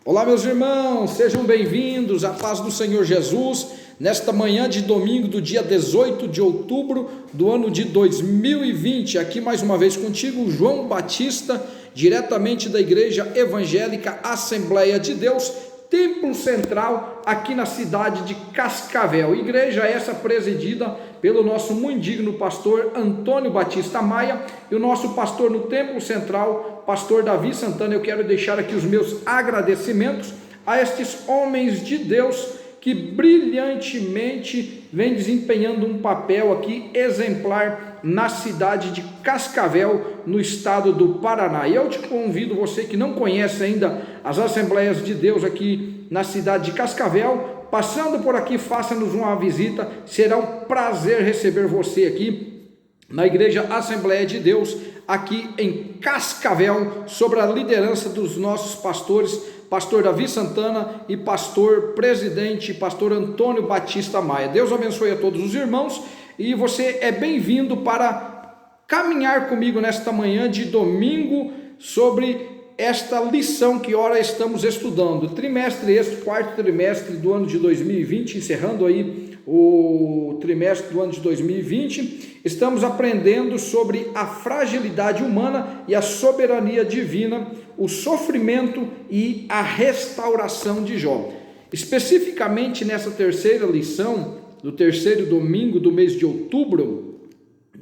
Olá, meus irmãos, sejam bem-vindos à paz do Senhor Jesus, nesta manhã de domingo do dia 18 de outubro do ano de 2020, aqui mais uma vez contigo, João Batista, diretamente da Igreja Evangélica Assembleia de Deus, Templo Central, aqui na cidade de Cascavel. Igreja essa presidida pelo nosso muito digno pastor Antônio Batista Maia e o nosso pastor no Templo Central, pastor Davi Santana. Eu quero deixar aqui os meus agradecimentos a estes homens de Deus que brilhantemente vêm desempenhando um papel aqui exemplar na cidade de Cascavel, no estado do Paraná. E eu te convido, você que não conhece ainda as Assembleias de Deus aqui na cidade de Cascavel, passando por aqui, faça-nos uma visita, será um prazer receber você aqui na Igreja Assembleia de Deus, aqui em Cascavel, sob a liderança dos nossos pastores, pastor Davi Santana e pastor presidente, pastor Antônio Batista Maia. Deus abençoe a todos os irmãos e você é bem-vindo para caminhar comigo nesta manhã de domingo sobre esta lição que ora estamos estudando. Trimestre este, quarto trimestre do ano de 2020, encerrando aí o trimestre do ano de 2020, estamos aprendendo sobre a fragilidade humana e a soberania divina, o sofrimento e a restauração de Jó. Especificamente nessa terceira lição, do terceiro domingo do mês de outubro,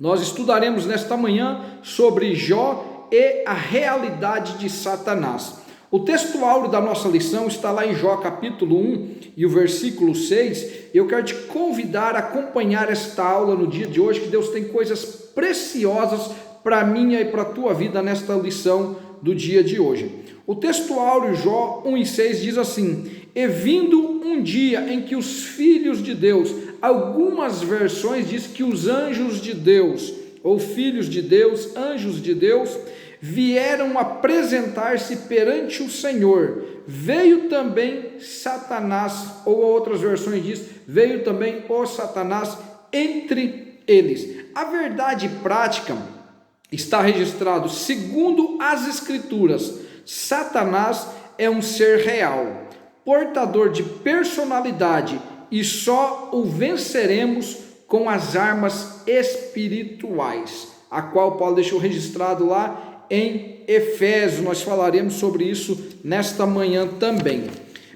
nós estudaremos nesta manhã sobre Jó e a realidade de Satanás. O texto áureo da nossa lição está lá em Jó capítulo 1 e o versículo 6. Eu quero te convidar a acompanhar esta aula no dia de hoje, que Deus tem coisas preciosas para a minha e para a tua vida nesta lição do dia de hoje. O texto áureo, Jó 1 e 6, diz assim: e vindo um dia em que os filhos de Deus, algumas versões diz que os anjos de Deus, ou filhos de Deus, anjos de Deus, vieram apresentar-se perante o Senhor, veio também Satanás, ou outras versões diz, veio também o Satanás entre eles. A verdade prática está registrado, segundo as Escrituras, Satanás é um ser real, portador de personalidade, e só o venceremos com as armas espirituais, a qual Paulo deixou registrado lá em Efésios. Nós falaremos sobre isso nesta manhã também.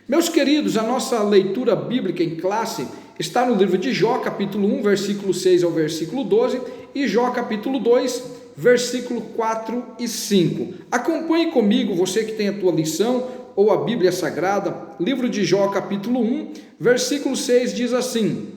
Meus queridos, a nossa leitura bíblica em classe está no livro de Jó, capítulo 1, versículo 6 ao versículo 12, e Jó, capítulo 2, versículo 4 e 5. Acompanhe comigo, você que tem a tua lição ou a Bíblia Sagrada, livro de Jó, capítulo 1, versículo 6, diz assim: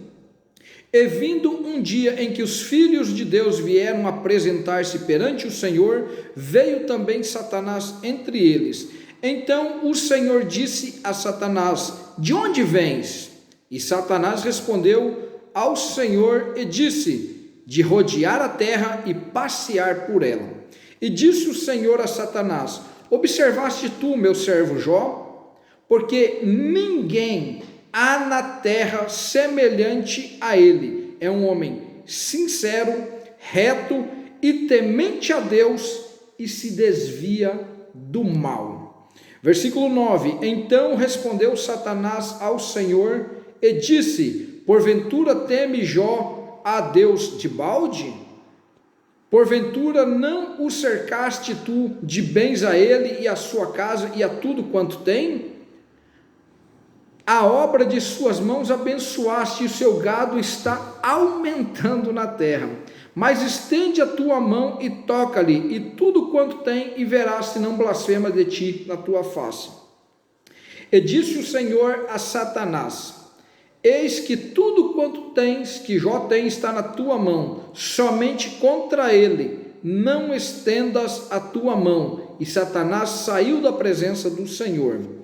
e vindo um dia em que os filhos de Deus vieram apresentar-se perante o Senhor, veio também Satanás entre eles. Então o Senhor disse a Satanás: de onde vens? E Satanás respondeu ao Senhor e disse: de rodear a terra e passear por ela. E disse o Senhor a Satanás: observaste tu, meu servo Jó? Porque ninguém há na terra semelhante a ele. É um homem sincero, reto e temente a Deus, e se desvia do mal. Versículo 9: então respondeu Satanás ao Senhor e disse: porventura teme Jó a Deus de balde? Porventura não o cercaste tu de bens a ele e a sua casa e a tudo quanto tem? A obra de suas mãos abençoaste, e o seu gado está aumentando na terra. Mas estende a tua mão e toca-lhe, e tudo quanto tem, e verás se não blasfema de ti na tua face. E disse o Senhor a Satanás: eis que tudo quanto tens, que Jó tem, está na tua mão, somente contra ele não estendas a tua mão. E Satanás saiu da presença do Senhor.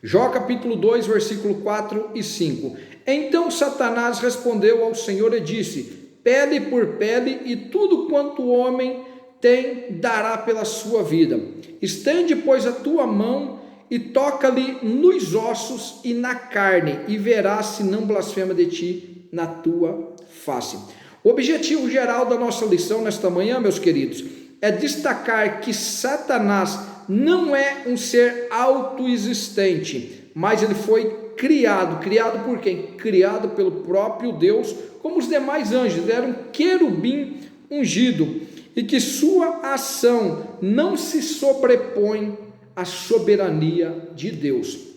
Jó capítulo 2, versículo 4 e 5. Então Satanás respondeu ao Senhor e disse: pele por pele, e tudo quanto o homem tem dará pela sua vida. Estende, pois, a tua mão e toca-lhe nos ossos e na carne, e verás se não blasfema de ti na tua face. O objetivo geral da nossa lição nesta manhã, meus queridos, é destacar que Satanás não é um ser autoexistente, mas ele foi criado. Criado por quem? Criado pelo próprio Deus, como os demais anjos. Ele era um querubim ungido, e que sua ação não se sobrepõe à soberania de Deus.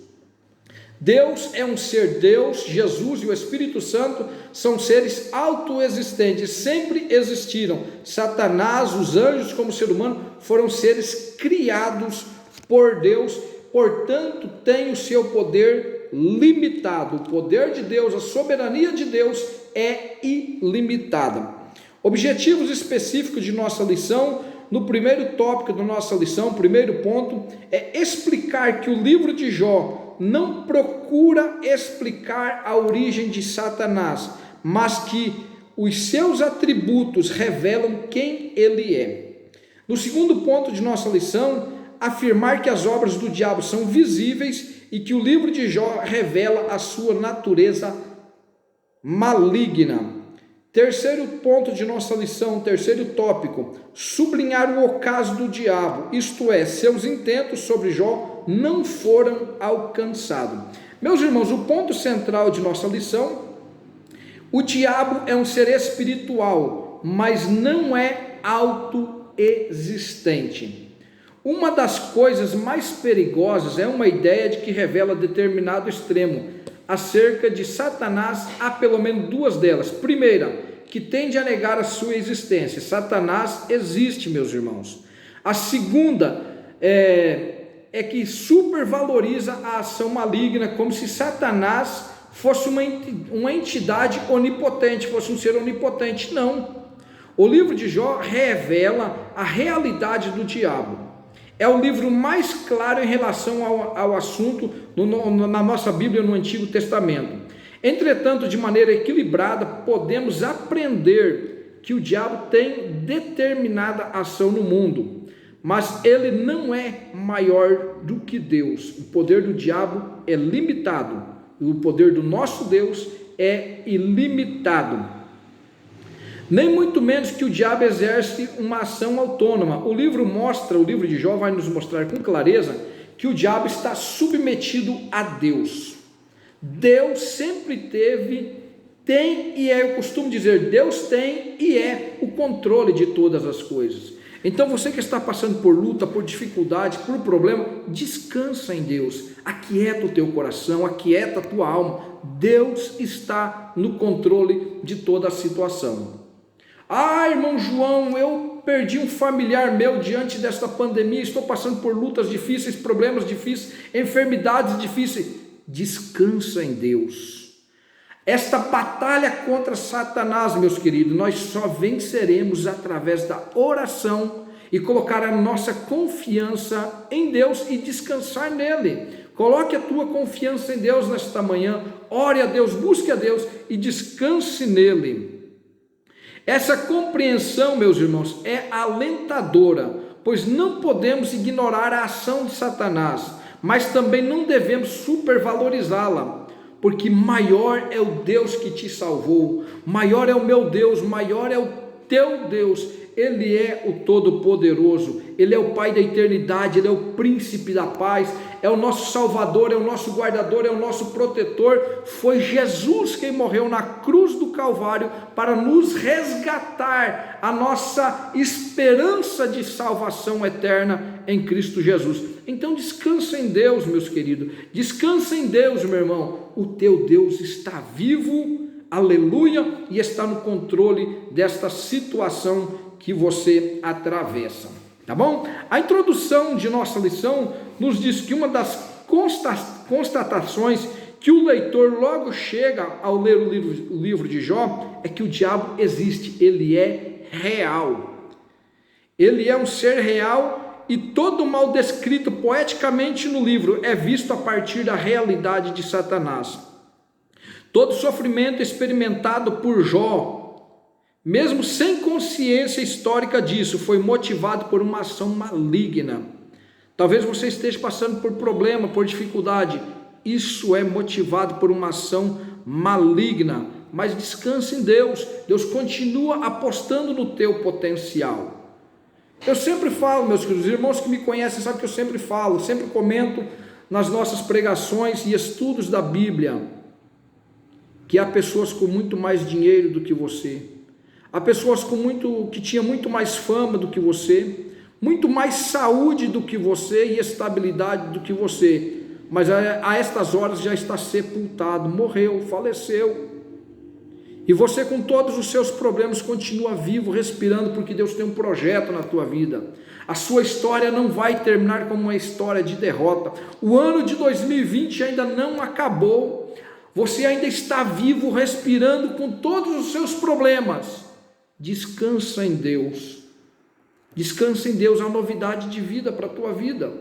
Deus é um ser Deus, Jesus e o Espírito Santo são seres autoexistentes, sempre existiram. Satanás, os anjos como ser humano, foram seres criados por Deus, portanto tem o seu poder limitado. O poder de Deus, a soberania de Deus é ilimitada. Objetivos específicos de nossa lição. No primeiro tópico da nossa lição, primeiro ponto, é explicar que o livro de Jó não procura explicar a origem de Satanás, mas que os seus atributos revelam quem ele é. No segundo ponto de nossa lição, afirmar que as obras do diabo são visíveis e que o livro de Jó revela a sua natureza maligna. Terceiro ponto de nossa lição, terceiro tópico, sublinhar o ocaso do diabo, isto é, seus intentos sobre Jó não foram alcançados. Meus irmãos, o ponto central de nossa lição, o diabo é um ser espiritual, mas não é autoexistente. Uma das coisas mais perigosas é uma ideia de que revela determinado extremo. Acerca de Satanás, há pelo menos duas delas. Primeira, que tende a negar a sua existência. Satanás existe, meus irmãos. A segunda é que supervaloriza a ação maligna, como se Satanás fosse uma entidade onipotente, fosse um ser onipotente. Não. O livro de Jó revela a realidade do diabo. É o livro mais claro em relação ao assunto na nossa Bíblia no Antigo Testamento. Entretanto, de maneira equilibrada, podemos aprender que o diabo tem determinada ação no mundo, mas ele não é maior do que Deus. O poder do diabo é limitado, e o poder do nosso Deus é ilimitado. Nem muito menos que o diabo exerce uma ação autônoma. O livro de Jó vai nos mostrar com clareza que o diabo está submetido a Deus. Deus sempre tem e é, eu costumo dizer, Deus tem e é o controle de todas as coisas. Então você que está passando por luta, por dificuldade, por problema, descansa em Deus, aquieta o teu coração, aquieta a tua alma. Deus está no controle de toda a situação. Ah, irmão João, eu perdi um familiar meu diante desta pandemia, estou passando por lutas difíceis, problemas difíceis, enfermidades difíceis. Descansa em Deus. Esta batalha contra Satanás, meus queridos, nós só venceremos através da oração e colocar a nossa confiança em Deus e descansar nele. Coloque a tua confiança em Deus nesta manhã, ore a Deus, busque a Deus e descanse nele. Essa compreensão, meus irmãos, é alentadora, pois não podemos ignorar a ação de Satanás, mas também não devemos supervalorizá-la, porque maior é o Deus que te salvou, maior é o meu Deus, maior é o teu Deus. Ele é o Todo-Poderoso, Ele é o Pai da eternidade, Ele é o Príncipe da paz, é o nosso Salvador, é o nosso guardador, é o nosso protetor. Foi Jesus quem morreu na cruz do Calvário para nos resgatar a nossa esperança de salvação eterna em Cristo Jesus. Então descansa em Deus, meus queridos, descansa em Deus, meu irmão. O teu Deus está vivo, aleluia, e está no controle desta situação que você atravessa, tá bom? A introdução de nossa lição nos diz que uma das constatações que o leitor logo chega ao ler o livro de Jó é que o diabo existe, ele é real, ele é um ser real, e todo o mal descrito poeticamente no livro é visto a partir da realidade de Satanás. Todo sofrimento experimentado por Jó, mesmo sem consciência histórica disso, foi motivado por uma ação maligna. Talvez você esteja passando por problema, por dificuldade. Isso é motivado por uma ação maligna. Mas descanse em Deus. Deus continua apostando no teu potencial. Eu sempre falo, meus queridos irmãos que me conhecem sabem que eu sempre falo, sempre comento nas nossas pregações e estudos da Bíblia, que há pessoas com muito mais dinheiro do que você, há pessoas que tinham muito mais fama do que você, muito mais saúde do que você e estabilidade do que você, mas a estas horas já está sepultado, morreu, faleceu, e você com todos os seus problemas continua vivo, respirando, porque Deus tem um projeto na tua vida. A sua história não vai terminar como uma história de derrota. O ano de 2020 ainda não acabou, você ainda está vivo, respirando com todos os seus problemas. Descansa em Deus, descansa em Deus, é uma novidade de vida para a tua vida.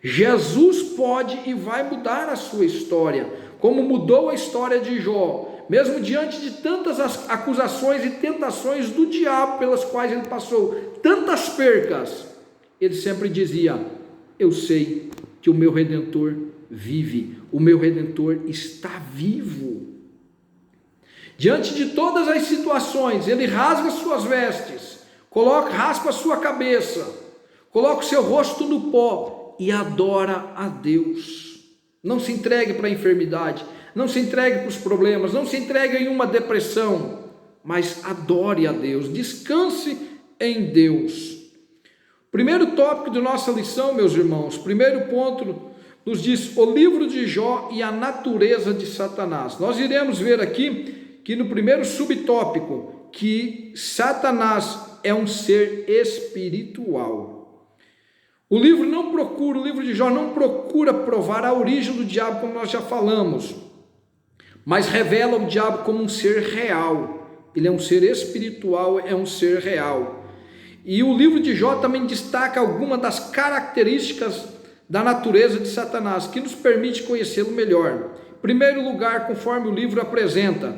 Jesus pode e vai mudar a sua história, como mudou a história de Jó, mesmo diante de tantas acusações e tentações do diabo pelas quais ele passou, tantas percas, ele sempre dizia: eu sei que o meu Redentor vive, o meu Redentor está vivo. Diante de todas as situações, ele rasga suas vestes, raspa a sua cabeça, coloca o seu rosto no pó e adora a Deus. Não se entregue para a enfermidade, não se entregue para os problemas, não se entregue em uma depressão, mas adore a Deus, descanse em Deus. Primeiro tópico de nossa lição, meus irmãos, primeiro ponto nos diz o livro de Jó e a natureza de Satanás. Nós iremos ver aqui que no primeiro subtópico, que Satanás é um ser espiritual. O livro de Jó não procura provar a origem do diabo, como nós já falamos, mas revela o diabo como um ser real. Ele é um ser espiritual, é um ser real. E o livro de Jó também destaca algumas das características da natureza de Satanás, que nos permite conhecê-lo melhor. Em primeiro lugar, conforme o livro apresenta,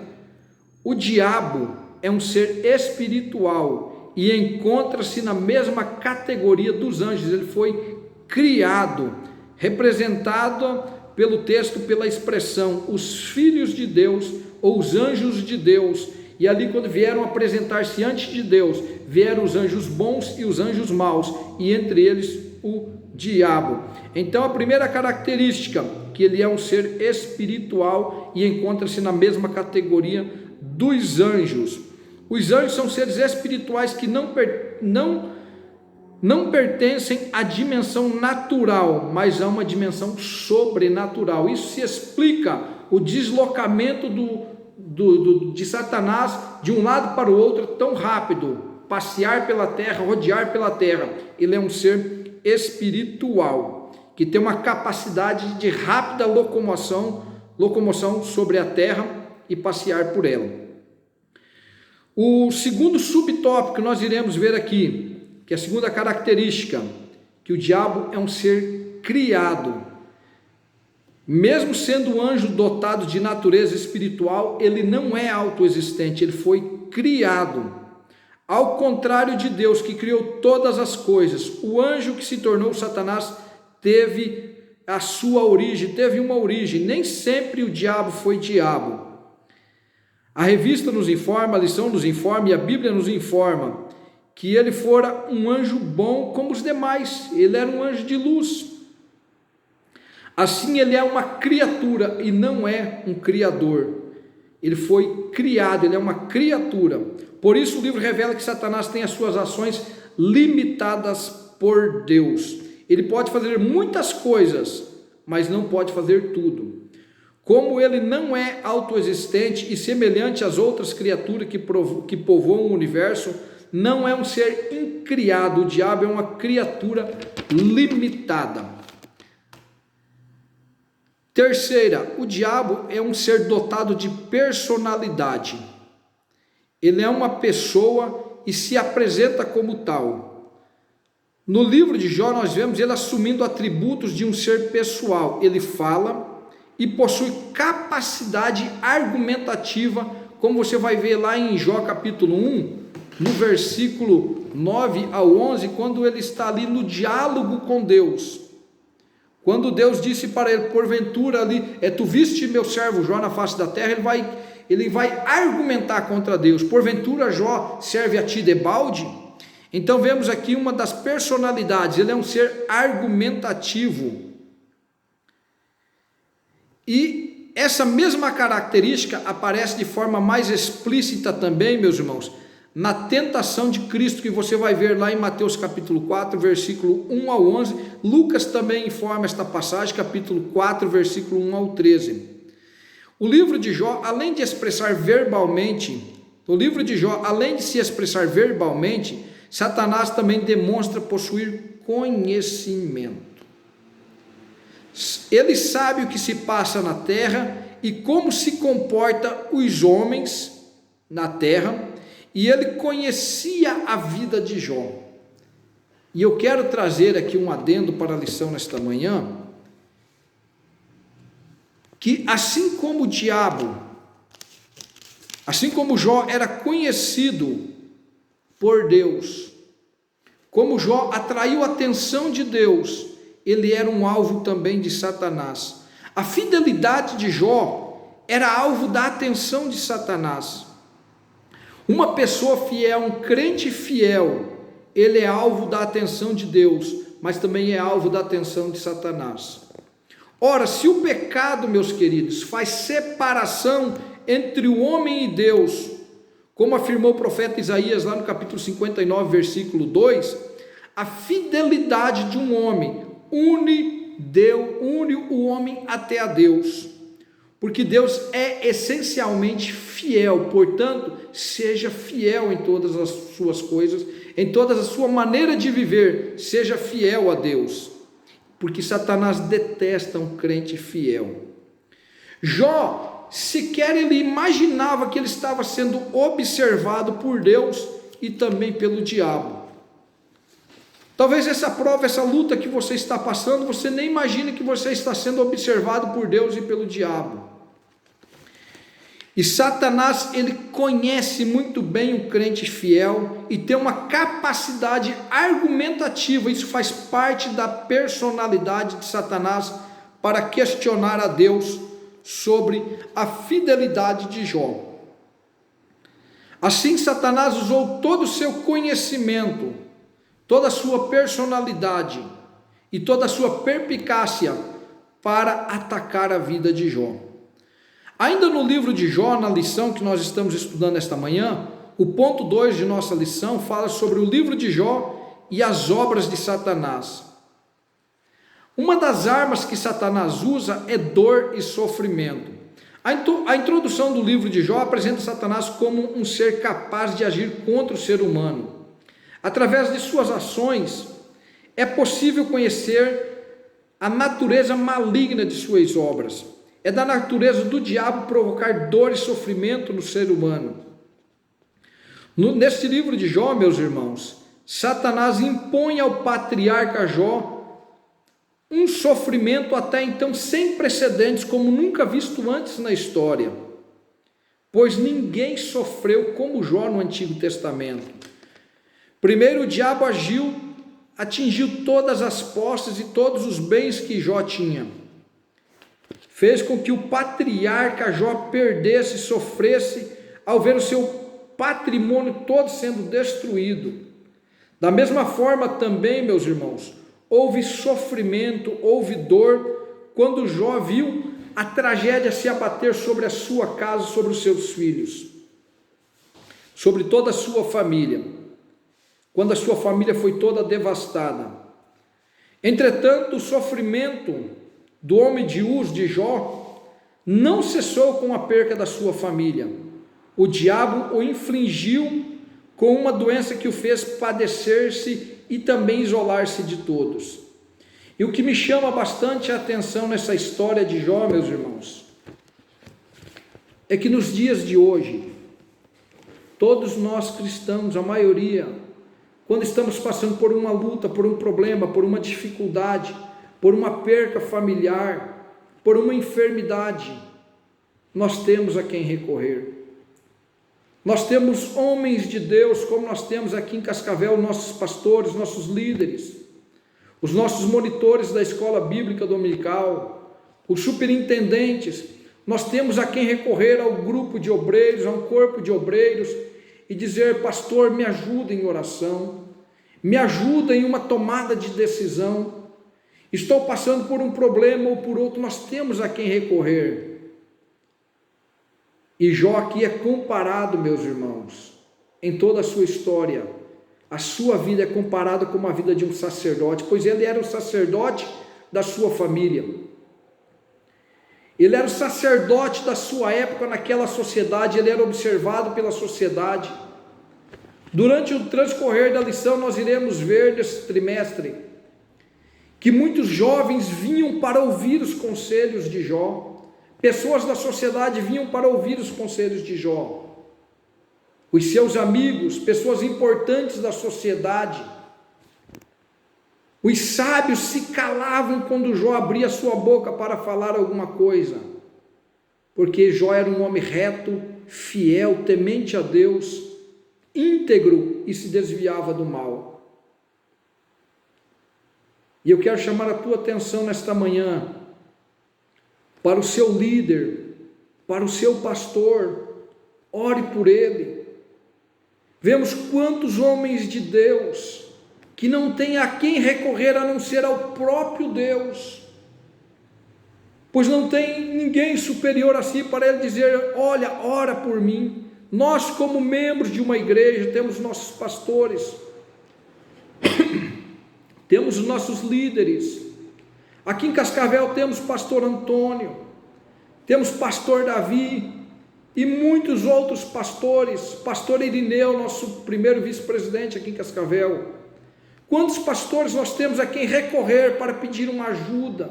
o diabo é um ser espiritual e encontra-se na mesma categoria dos anjos. Ele foi criado, representado pelo texto, pela expressão, os filhos de Deus ou os anjos de Deus. E ali, quando vieram apresentar-se antes de Deus, vieram os anjos bons e os anjos maus, e entre eles o diabo. Então, a primeira característica, que ele é um ser espiritual e encontra-se na mesma categoria dos anjos. Os anjos são seres espirituais que não pertencem à dimensão natural, mas a uma dimensão sobrenatural. Isso se explica o deslocamento de Satanás de um lado para o outro tão rápido, passear pela terra, rodear pela terra. Ele é um ser espiritual, que tem uma capacidade de rápida locomoção sobre a terra e passear por ela. O segundo subtópico que nós iremos ver aqui, que é a segunda característica, que o diabo é um ser criado. Mesmo sendo um anjo dotado de natureza espiritual, ele não é autoexistente, ele foi criado. Ao contrário de Deus, que criou todas as coisas, o anjo que se tornou Satanás teve a sua origem, teve uma origem. Nem sempre o diabo foi diabo. A revista nos informa, a lição nos informa e a Bíblia nos informa que ele fora um anjo bom como os demais. Ele era um anjo de luz. Assim, ele é uma criatura e não é um criador. Ele foi criado, ele é uma criatura. Por isso o livro revela que Satanás tem as suas ações limitadas por Deus. Ele pode fazer muitas coisas, mas não pode fazer tudo. Como ele não é autoexistente e semelhante às outras criaturas que povoam o universo, não é um ser incriado. O diabo é uma criatura limitada. Terceira, o diabo é um ser dotado de personalidade. Ele é uma pessoa e se apresenta como tal. No livro de Jó nós vemos ele assumindo atributos de um ser pessoal. Ele fala e possui capacidade argumentativa, como você vai ver lá em Jó capítulo 1, no versículo 9 ao 11, quando ele está ali no diálogo com Deus. Quando Deus disse para ele, porventura ali, tu viste meu servo Jó na face da terra, ele vai argumentar contra Deus. Porventura Jó serve a ti debalde? Então vemos aqui uma das personalidades, ele é um ser argumentativo. E essa mesma característica aparece de forma mais explícita também, meus irmãos, na tentação de Cristo, que você vai ver lá em Mateus capítulo 4, versículo 1 ao 11. Lucas também informa esta passagem, capítulo 4, versículo 1 ao 13. O livro de Jó, além de se expressar verbalmente, Satanás também demonstra possuir conhecimento. Ele sabe o que se passa na terra e como se comporta os homens na terra, e ele conhecia a vida de Jó. E eu quero trazer aqui um adendo para a lição nesta manhã, que assim como o diabo, assim como Jó era conhecido por Deus, como Jó atraiu a atenção de Deus, ele era um alvo também de Satanás. A fidelidade de Jó era alvo da atenção de Satanás. Uma pessoa fiel, um crente fiel, ele é alvo da atenção de Deus, mas também é alvo da atenção de Satanás. Ora, se o pecado, meus queridos, faz separação entre o homem e Deus, como afirmou o profeta Isaías lá no capítulo 59, versículo 2, a fidelidade de um homem une o homem até a Deus, porque Deus é essencialmente fiel. Portanto, seja fiel em todas as suas coisas, em toda a sua maneira de viver, seja fiel a Deus, porque Satanás detesta um crente fiel. Jó, sequer ele imaginava que ele estava sendo observado por Deus e também pelo diabo. Talvez essa prova, essa luta que você está passando, você nem imagine que você está sendo observado por Deus e pelo diabo. E Satanás, ele conhece muito bem o crente fiel e tem uma capacidade argumentativa, isso faz parte da personalidade de Satanás, para questionar a Deus sobre a fidelidade de Jó. Assim, Satanás usou todo o seu conhecimento, toda a sua personalidade e toda a sua perspicácia para atacar a vida de Jó. Ainda no livro de Jó, na lição que nós estamos estudando esta manhã, o ponto 2 de nossa lição fala sobre o livro de Jó e as obras de Satanás. Uma das armas que Satanás usa é dor e sofrimento. A introdução do livro de Jó apresenta Satanás como um ser capaz de agir contra o ser humano. Através de suas ações, é possível conhecer a natureza maligna de suas obras. É da natureza do diabo provocar dor e sofrimento no ser humano. Neste livro de Jó, meus irmãos, Satanás impõe ao patriarca Jó um sofrimento até então sem precedentes, como nunca visto antes na história, pois ninguém sofreu como Jó no Antigo Testamento. Primeiro, o diabo atingiu todas as posses e todos os bens que Jó tinha. Fez com que o patriarca Jó perdesse, sofresse, ao ver o seu patrimônio todo sendo destruído. Da mesma forma também, meus irmãos, houve sofrimento, houve dor, quando Jó viu a tragédia se abater sobre a sua casa, sobre os seus filhos, sobre toda a sua família, quando a sua família foi toda devastada. Entretanto, o sofrimento do homem de Uz, de Jó, não cessou com a perca da sua família. O diabo o infligiu com uma doença que o fez padecer-se e também isolar-se de todos. E o que me chama bastante a atenção nessa história de Jó, meus irmãos, é que nos dias de hoje, todos nós cristãos, a maioria, quando estamos passando por uma luta, por um problema, por uma dificuldade, por uma perca familiar, por uma enfermidade, nós temos a quem recorrer. Nós temos homens de Deus, como nós temos aqui em Cascavel, nossos pastores, nossos líderes, os nossos monitores da escola bíblica dominical, os superintendentes. Nós temos a quem recorrer ao grupo de obreiros, a um corpo de obreiros, e dizer: pastor, me ajuda em oração, me ajuda em uma tomada de decisão. Estou passando por um problema ou por outro, nós temos a quem recorrer. E Jó aqui é comparado, meus irmãos, em toda a sua história, a sua vida é comparada com a vida de um sacerdote, pois ele era o sacerdote da sua família. Ele era o sacerdote da sua época naquela sociedade, ele era observado pela sociedade. Durante o transcorrer da lição, nós iremos ver nesse trimestre que muitos jovens vinham para ouvir os conselhos de Jó, pessoas da sociedade vinham para ouvir os conselhos de Jó. Os seus amigos, pessoas importantes da sociedade, os sábios se calavam quando Jó abria sua boca para falar alguma coisa, porque Jó era um homem reto, fiel, temente a Deus, íntegro e se desviava do mal. E eu quero chamar a tua atenção nesta manhã para o seu líder, para o seu pastor, ore por ele. Vemos quantos homens de Deus que não têm a quem recorrer a não ser ao próprio Deus, pois não tem ninguém superior a si para ele dizer: olha, ora por mim. Nós, como membros de uma igreja, temos nossos pastores, temos os nossos líderes. Aqui em Cascavel temos pastor Antônio, temos pastor Davi e muitos outros pastores, pastor Irineu, nosso primeiro vice-presidente aqui em Cascavel. Quantos pastores nós temos a quem recorrer para pedir uma ajuda,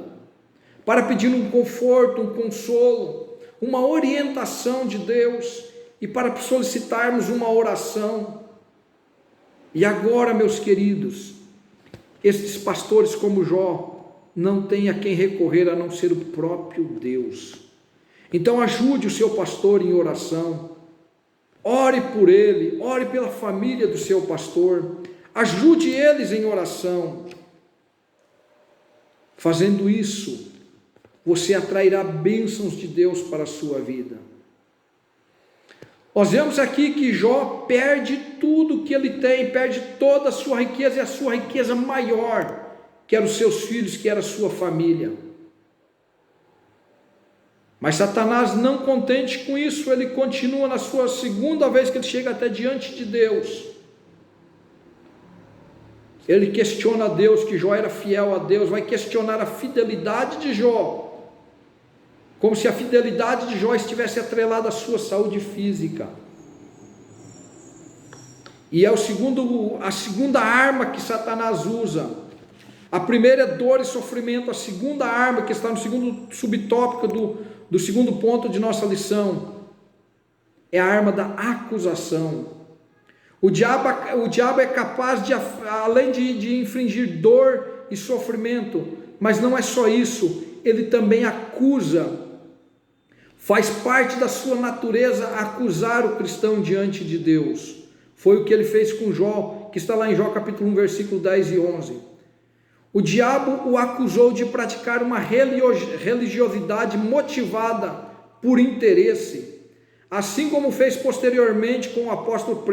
para pedir um conforto, um consolo, uma orientação de Deus e para solicitarmos uma oração. E agora, meus queridos, estes pastores como Jó não têm a quem recorrer a não ser o próprio Deus. Então ajude o seu pastor em oração, ore por ele, ore pela família do seu pastor, ajude eles em oração. Fazendo isso, você atrairá bênçãos de Deus para a sua vida. Nós vemos aqui que Jó perde tudo que ele tem, perde toda a sua riqueza, e a sua riqueza maior, que eram os seus filhos, que era a sua família. Mas Satanás, não contente com isso, ele continua na sua segunda vez que ele chega até diante de Deus. Ele questiona a Deus, que Jó era fiel a Deus, vai questionar a fidelidade de Jó, como se a fidelidade de Jó estivesse atrelada à sua saúde física. E é a segunda arma que Satanás usa. A primeira é dor e sofrimento, a segunda arma, que está no segundo subtópico do segundo ponto de nossa lição, é a arma da acusação. O diabo é capaz de, além de infligir dor e sofrimento, mas não é só isso, ele também acusa. Faz parte da sua natureza acusar o cristão diante de Deus. Foi o que ele fez com Jó, que está lá em Jó capítulo 1, versículo 10 e 11. O diabo o acusou de praticar uma religiosidade motivada por interesse, assim como fez posteriormente com o apóstolo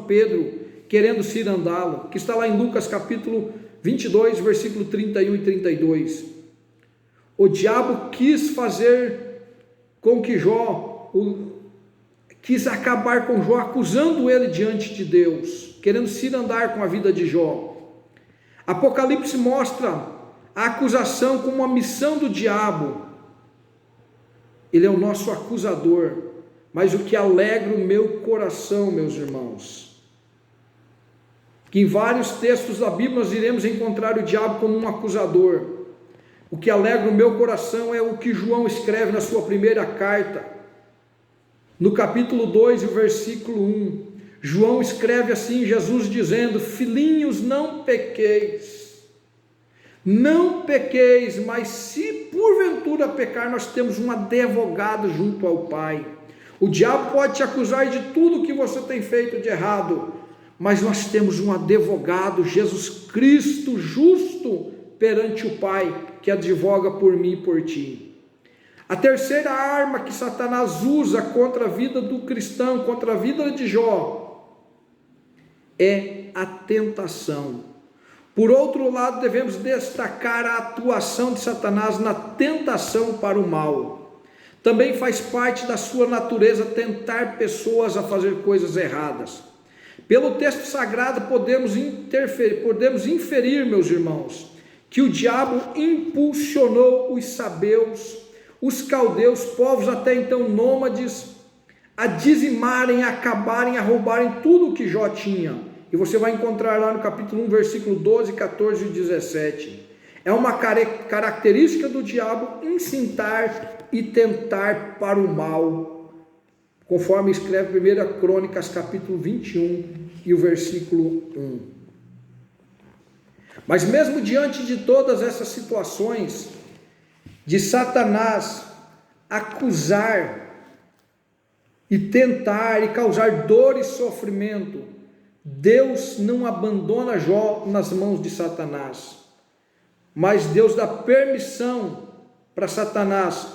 Pedro, querendo cirandá-lo, que está lá em Lucas capítulo 22, versículo 31 e 32. O diabo quis fazer com que Jó, quis acabar com Jó, acusando ele diante de Deus, querendo cirandar com a vida de Jó. Apocalipse mostra a acusação como uma missão do diabo. Ele é o nosso acusador, mas o que alegra o meu coração, meus irmãos, que em vários textos da Bíblia nós iremos encontrar o diabo como um acusador. O que alegra o meu coração é o que João escreve na sua primeira carta, no capítulo 2, versículo 1. João escreve assim, Jesus dizendo: filhinhos, não pequeis, mas se porventura pecar, nós temos um advogado junto ao Pai. O diabo pode te acusar de tudo que você tem feito de errado, mas nós temos um advogado, Jesus Cristo, justo perante o Pai, que advoga por mim e por ti. A terceira arma que Satanás usa contra a vida do cristão, contra a vida de Jó, é a tentação. Por outro lado, devemos destacar a atuação de Satanás na tentação para o mal. Também faz parte da sua natureza tentar pessoas a fazer coisas erradas. Pelo texto sagrado podemos inferir, meus irmãos, que o diabo impulsionou os sabeus, os caldeus, povos até então nômades, a dizimarem, a acabarem, a roubarem tudo o que Jó tinha. E você vai encontrar lá no capítulo 1, versículo 12, 14 e 17. É uma característica do diabo incitar e tentar para o mal, conforme escreve 1 Crônicas, capítulo 21 e o versículo 1. Mas mesmo diante de todas essas situações, de Satanás acusar e tentar e causar dor e sofrimento, Deus não abandona Jó nas mãos de Satanás, mas Deus dá permissão para Satanás,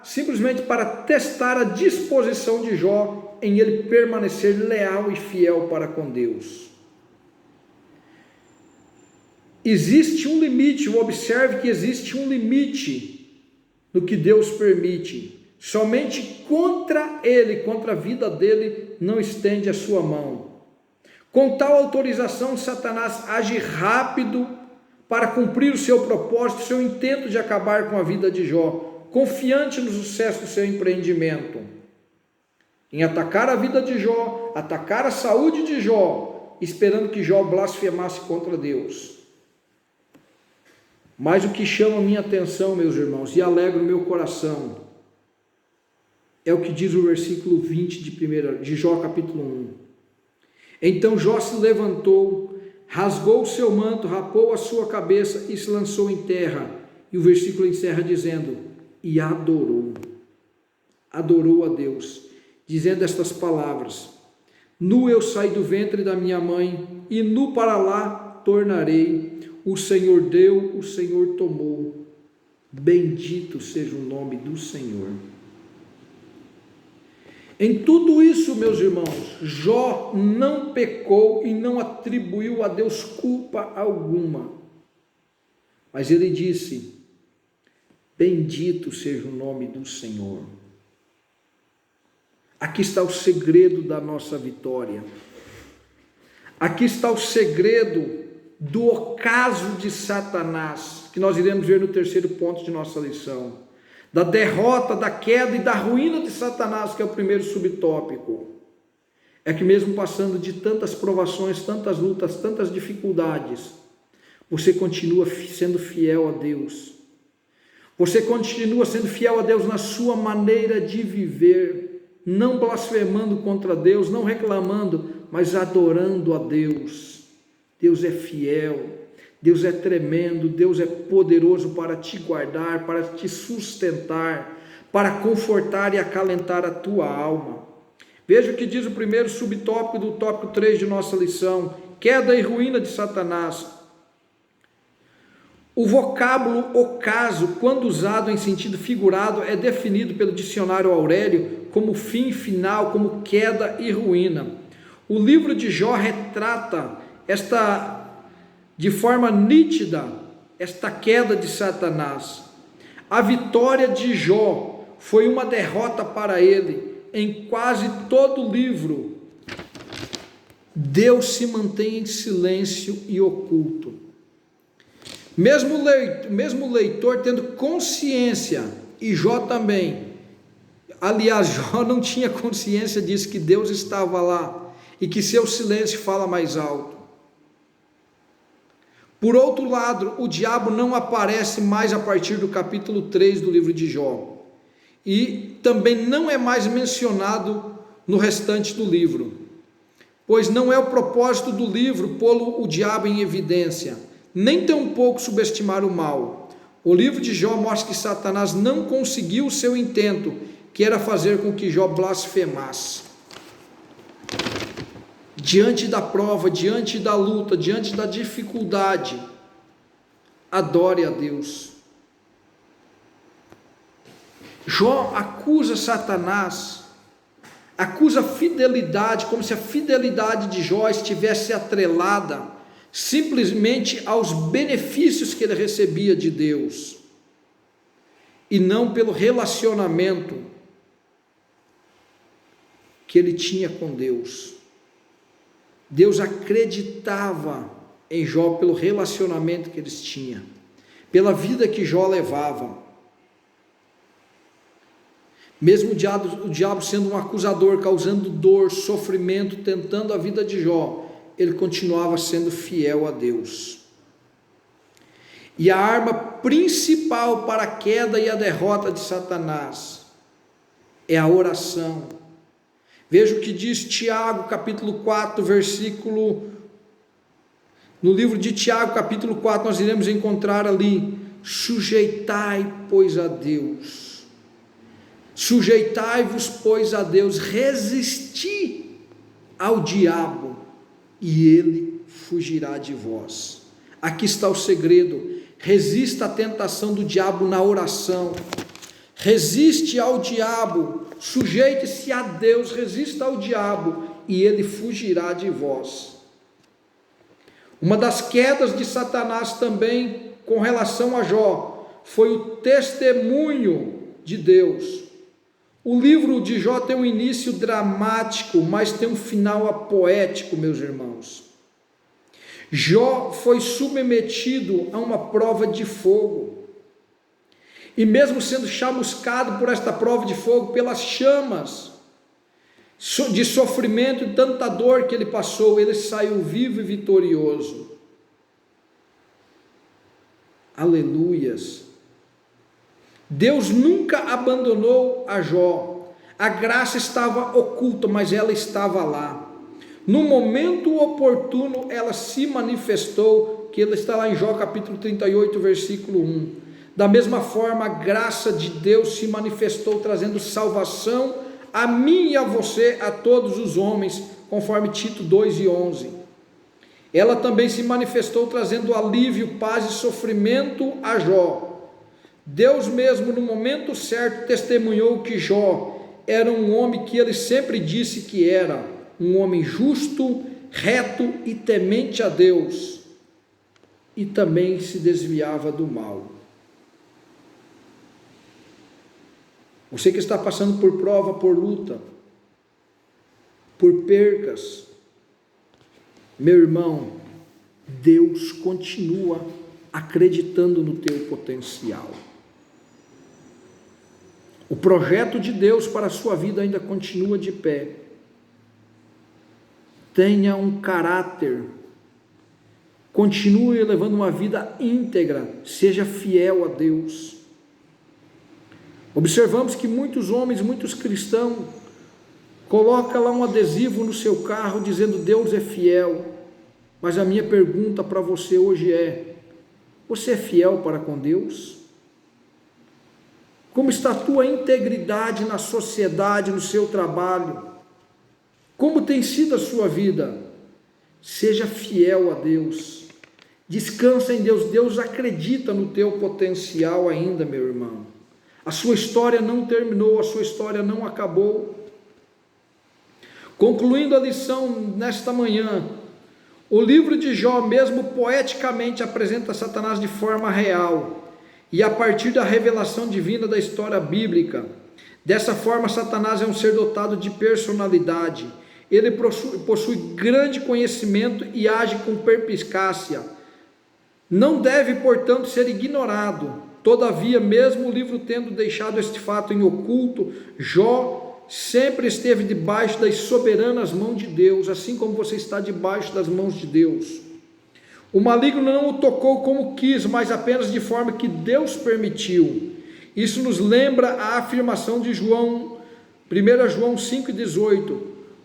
simplesmente para testar a disposição de Jó em ele permanecer leal e fiel para com Deus. Existe um limite, observe que existe um limite no que Deus permite. Somente contra ele, contra a vida dele, não estende a sua mão. Com tal autorização, Satanás age rápido para cumprir o seu propósito, o seu intento de acabar com a vida de Jó, confiante no sucesso do seu empreendimento, em atacar a vida de Jó, atacar a saúde de Jó, esperando que Jó blasfemasse contra Deus. Mas o que chama a minha atenção, meus irmãos, e alegra o meu coração, é o que diz o versículo 20 de Jó capítulo 1. Então Jó se levantou, rasgou o seu manto, rapou a sua cabeça e se lançou em terra. E o versículo encerra dizendo, e adorou a Deus, dizendo estas palavras, nu eu saí do ventre da minha mãe, e nu para lá tornarei, o Senhor deu, o Senhor tomou, bendito seja o nome do Senhor. Em tudo isso, meus irmãos, Jó não pecou e não atribuiu a Deus culpa alguma, mas ele disse, bendito seja o nome do Senhor. Aqui está o segredo da nossa vitória, aqui está o segredo do ocaso de Satanás, que nós iremos ver no terceiro ponto de nossa lição. Da derrota, da queda e da ruína de Satanás, que é o primeiro subtópico, é que mesmo passando de tantas provações, tantas lutas, tantas dificuldades, você continua sendo fiel a Deus, você continua sendo fiel a Deus na sua maneira de viver, não blasfemando contra Deus, não reclamando, mas adorando a Deus. Deus é fiel, Deus é tremendo, Deus é poderoso para te guardar, para te sustentar, para confortar e acalentar a tua alma. Veja o que diz o primeiro subtópico do tópico 3 de nossa lição, queda e ruína de Satanás. O vocábulo ocaso, quando usado em sentido figurado, é definido pelo dicionário Aurélio como fim final, como queda e ruína. O livro de Jó retrata de forma nítida esta queda de Satanás. A vitória de Jó foi uma derrota para ele. Em quase todo o livro, Deus se mantém em silêncio e oculto. Mesmo o leitor tendo consciência, e Jó também, aliás, Jó não tinha consciência disso, que Deus estava lá, e que seu silêncio fala mais alto. Por outro lado, o diabo não aparece mais a partir do capítulo 3 do livro de Jó, e também não é mais mencionado no restante do livro, pois não é o propósito do livro pô-lo o diabo em evidência, nem tampouco subestimar o mal. O livro de Jó mostra que Satanás não conseguiu o seu intento, que era fazer com que Jó blasfemasse. Diante da prova, diante da luta, diante da dificuldade, adore a Deus. Jó acusa Satanás acusa a fidelidade, como se a fidelidade de Jó estivesse atrelada simplesmente aos benefícios que ele recebia de Deus, e não pelo relacionamento que ele tinha com Deus. Deus acreditava em Jó pelo relacionamento que eles tinham, pela vida que Jó levava. Mesmo o diabo sendo um acusador, causando dor, sofrimento, tentando a vida de Jó, ele continuava sendo fiel a Deus. E a arma principal para a queda e a derrota de Satanás é a oração. Veja o que diz Tiago, capítulo 4, versículo... No livro de Tiago, capítulo 4, nós iremos encontrar ali: sujeitai, pois, a Deus. Sujeitai-vos, pois, a Deus, resisti ao diabo, e ele fugirá de vós. Aqui está o segredo: resista à tentação do diabo na oração, resiste ao diabo, sujeite-se a Deus, resista ao diabo, e ele fugirá de vós. Uma das quedas de Satanás também, com relação a Jó, foi o testemunho de Deus. O livro de Jó tem um início dramático, mas tem um final poético, meus irmãos. Jó foi submetido a uma prova de fogo, e mesmo sendo chamuscado por esta prova de fogo, pelas chamas de sofrimento e tanta dor que ele passou, ele saiu vivo e vitorioso. Aleluias! Deus nunca abandonou a Jó. A graça estava oculta, mas ela estava lá. No momento oportuno, ela se manifestou, que ela está lá em Jó capítulo 38, versículo 1. Da mesma forma, a graça de Deus se manifestou, trazendo salvação a mim e a você, a todos os homens, conforme Tito 2:11. Ela também se manifestou, trazendo alívio, paz e sofrimento a Jó. Deus mesmo, no momento certo, testemunhou que Jó era um homem que ele sempre disse que era, um homem justo, reto e temente a Deus, e também se desviava do mal. Você que está passando por prova, por luta, por percas, meu irmão, Deus continua acreditando no teu potencial. O projeto de Deus para a sua vida ainda continua de pé. Tenha um caráter, continue levando uma vida íntegra, seja fiel a Deus. Observamos que muitos homens, muitos cristãos, colocam lá um adesivo no seu carro dizendo Deus é fiel. Mas a minha pergunta para você hoje é: você é fiel para com Deus? Como está a tua integridade na sociedade, no seu trabalho? Como tem sido a sua vida? Seja fiel a Deus. Descansa em Deus. Deus acredita no teu potencial ainda, meu irmão. A sua história não terminou, a sua história não acabou. Concluindo a lição nesta manhã, o livro de Jó, mesmo poeticamente, apresenta Satanás de forma real, e a partir da revelação divina da história bíblica. Dessa forma, Satanás é um ser dotado de personalidade. Ele possui grande conhecimento e age com perspicácia. Não deve, portanto, ser ignorado. Todavia, mesmo o livro tendo deixado este fato em oculto, Jó sempre esteve debaixo das soberanas mãos de Deus, assim como você está debaixo das mãos de Deus. O maligno não o tocou como quis, mas apenas de forma que Deus permitiu. Isso nos lembra a afirmação de João, 1 João 5,18.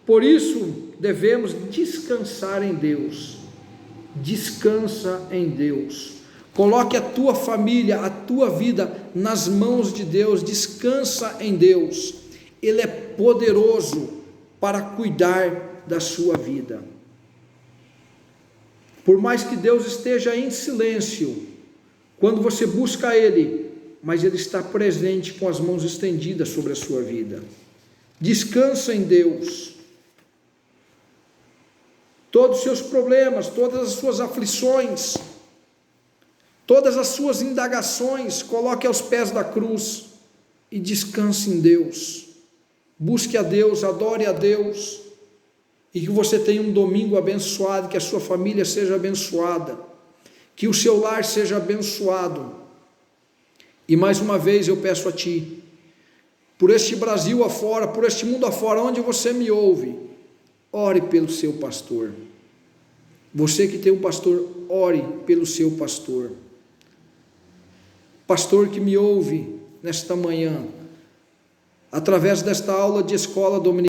Por isso devemos descansar em Deus. Descansa em Deus. Coloque a tua família, a tua vida nas mãos de Deus. Descansa em Deus. Ele é poderoso para cuidar da sua vida. Por mais que Deus esteja em silêncio, quando você busca Ele, mas Ele está presente com as mãos estendidas sobre a sua vida. Descansa em Deus. Todos os seus problemas, todas as suas aflições, todas as suas indagações, coloque aos pés da cruz e descanse em Deus. Busque a Deus, adore a Deus, e que você tenha um domingo abençoado, que a sua família seja abençoada, que o seu lar seja abençoado. E mais uma vez eu peço a Ti, por este Brasil afora, por este mundo afora, onde você me ouve, ore pelo seu pastor. Você que tem um pastor, ore pelo seu pastor. Pastor que me ouve nesta manhã, através desta aula de escola dominical,